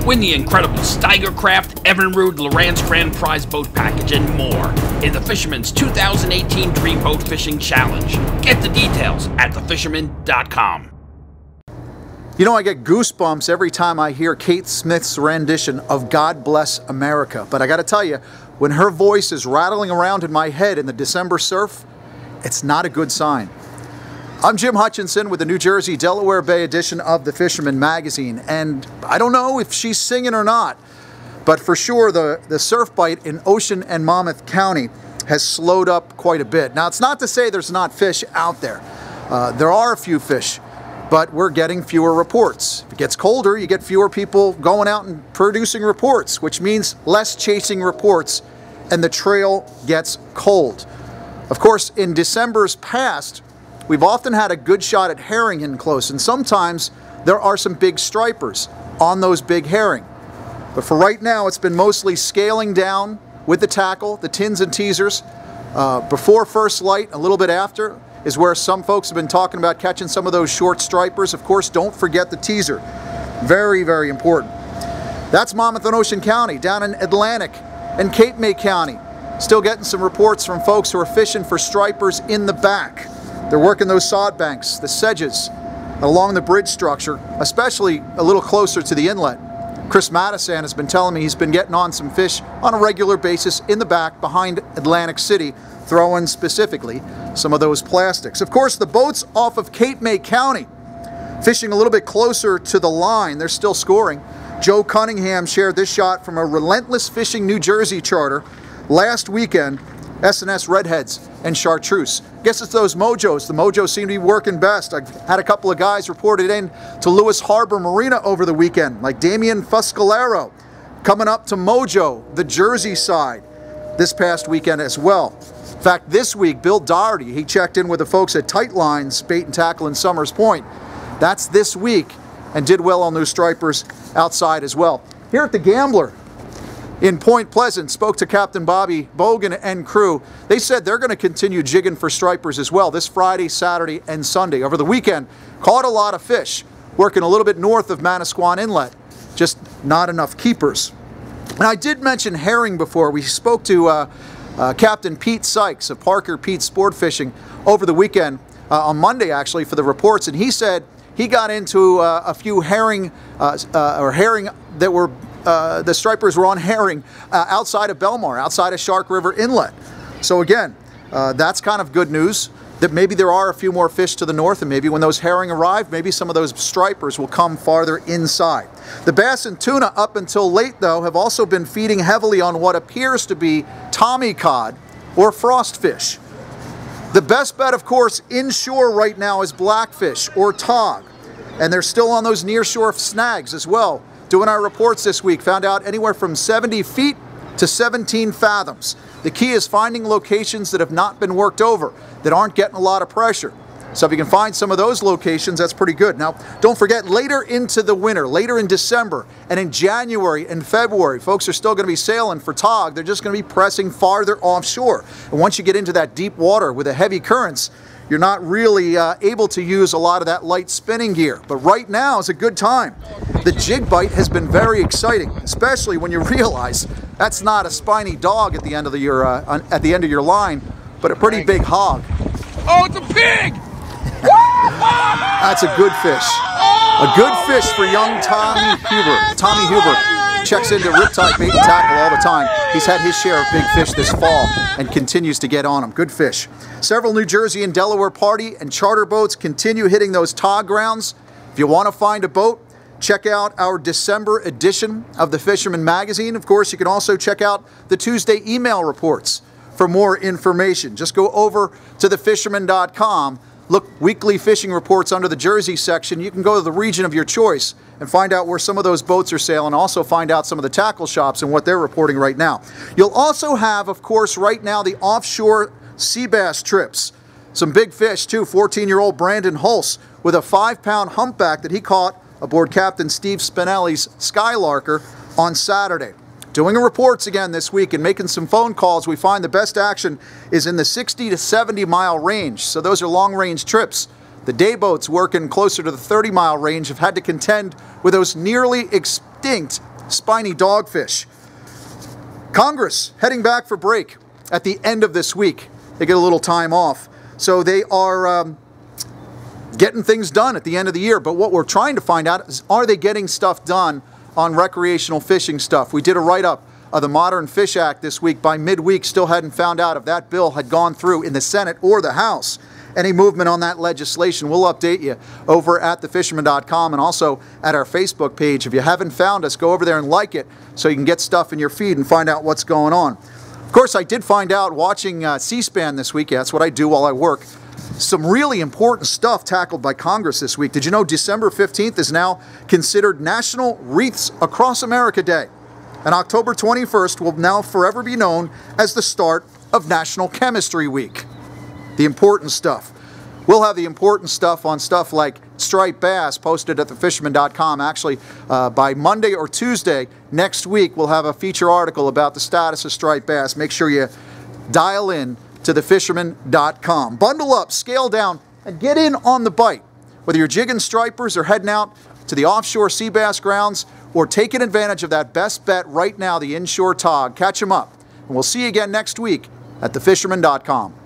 Win the incredible Steigercraft, Evinrude, Lowrance Grand Prize Boat Package, and more in the Fisherman's 2018 Dream Boat Fishing Challenge. Get the details at thefisherman.com. You know, I get goosebumps every time I hear Kate Smith's rendition of God Bless America. But I gotta tell you, when her voice is rattling around in my head in the December surf, it's not a good sign. I'm Jim Hutchinson with the New Jersey Delaware Bay edition of the Fisherman magazine, and I don't know if she's singing or not, but for sure the surf bite in Ocean and Monmouth County has slowed up quite a bit. Now, it's not to say there's not fish out there. There are a few fish, but we're getting fewer reports. If it gets colder, you get fewer people going out and producing reports, which means less chasing reports, and the trail gets cold. Of course, in December's past, we've often had a good shot at herring in close, and sometimes there are some big stripers on those big herring. But for right now, it's been mostly scaling down with the tackle, the tins and teasers. Before first light, a little bit after, is where some folks have been talking about catching some of those short stripers. Of course, don't forget the teaser. Very, very important. That's Monmouth and Ocean County, down in Atlantic and Cape May County. Still getting some reports from folks who are fishing for stripers in the back. They're working those sod banks, the sedges, along the bridge structure, especially a little closer to the inlet. Chris Madison has been telling me he's been getting on some fish on a regular basis in the back behind Atlantic City, throwing specifically some of those plastics. Of course, the boats off of Cape May County, fishing a little bit closer to the line, they're still scoring. Joe Cunningham shared this shot from a Relentless Fishing New Jersey charter last weekend, S&S Redheads and Chartreuse. Guess it's those mojos. The mojos seem to be working best. I've had a couple of guys reported in to Lewis Harbor Marina over the weekend, like Damian Fuscolero, coming up to Mojo, the Jersey side, this past weekend as well. In fact, this week, Bill Doherty, he checked in with the folks at Tight Lines Bait and Tackle in Summers Point. That's this week, and did well on those stripers outside as well. Here at the Gambler in Point Pleasant, spoke to Captain Bobby Bogan and crew. They said they're going to continue jigging for stripers as well this Friday, Saturday, and Sunday. Over the weekend, caught a lot of fish, working a little bit north of Manasquan Inlet. Just not enough keepers. And I did mention herring before. We spoke to Captain Pete Sykes of Parker Pete Sport Fishing over the weekend, on Monday actually, for the reports, and he said he got into a few herring, herring that were the stripers were on herring outside of Belmar, outside of Shark River Inlet. So again, that's kind of good news, that maybe there are a few more fish to the north, and maybe when those herring arrive, maybe some of those stripers will come farther inside. The bass and tuna up until late, though, have also been feeding heavily on what appears to be Tommy cod or frost fish. The best bet, of course, inshore right now is blackfish or tog, and they're still on those nearshore snags as well. Doing our reports this week, found out anywhere from 70 feet to 17 fathoms. The key is finding locations that have not been worked over, that aren't getting a lot of pressure. So if you can find some of those locations, that's pretty good. Now, don't forget, later into the winter, later in December, and in January and February, folks are still going to be sailing for tog. They're just going to be pressing farther offshore. And once you get into that deep water with the heavy currents, you're not really able to use a lot of that light spinning gear. But right now is a good time. The jig bite has been very exciting, especially when you realize that's not a spiny dog at the end of your line, but a pretty big hog. Oh, it's a pig! That's a good fish. A good fish for young Tommy Huber. Tommy Huber checks into Riptide Bait and Tackle all the time. He's had his share of big fish this fall and continues to get on them. Good fish. Several New Jersey and Delaware party and charter boats continue hitting those tog grounds. If you want to find a boat, check out our December edition of the Fisherman magazine. Of course, you can also check out the Tuesday email reports for more information. Just go over to thefisherman.com. Look, weekly fishing reports under the Jersey section. You can go to the region of your choice and find out where some of those boats are sailing. Also find out some of the tackle shops and what they're reporting right now. You'll also have, of course, right now the offshore sea bass trips. Some big fish too. 14-year-old Brandon Hulse with a 5-pound humpback that he caught aboard Captain Steve Spinelli's Skylarker on Saturday. Doing reports again this week and making some phone calls, we find the best action is in the 60 to 70 mile range. So those are long range trips. The day boats working closer to the 30-mile range have had to contend with those nearly extinct spiny dogfish. Congress heading back for break at the end of this week. They get a little time off. So they are getting things done at the end of the year. But what we're trying to find out is, are they getting stuff done on recreational fishing stuff? We did a write-up of the Modern Fish Act this week. By midweek, still hadn't found out if that bill had gone through in the Senate or the House. Any movement on that legislation, we'll update you over at thefisherman.com and also at our Facebook page. If you haven't found us, go over there and like it so you can get stuff in your feed and find out what's going on. Of course, I did find out watching C-SPAN this week. Yeah, that's what I do while I work. Some really important stuff tackled by Congress this week. Did you know December 15th is now considered National Wreaths Across America Day? And October 21st will now forever be known as the start of National Chemistry Week. The important stuff. We'll have the important stuff on stuff like striped bass posted at thefisherman.com. Actually, by Monday or Tuesday next week, we'll have a feature article about the status of striped bass. Make sure you dial in to thefisherman.com. Bundle up, scale down, and get in on the bite. Whether you're jigging stripers or heading out to the offshore sea bass grounds or taking advantage of that best bet right now, the inshore tog, catch them up. And we'll see you again next week at thefisherman.com.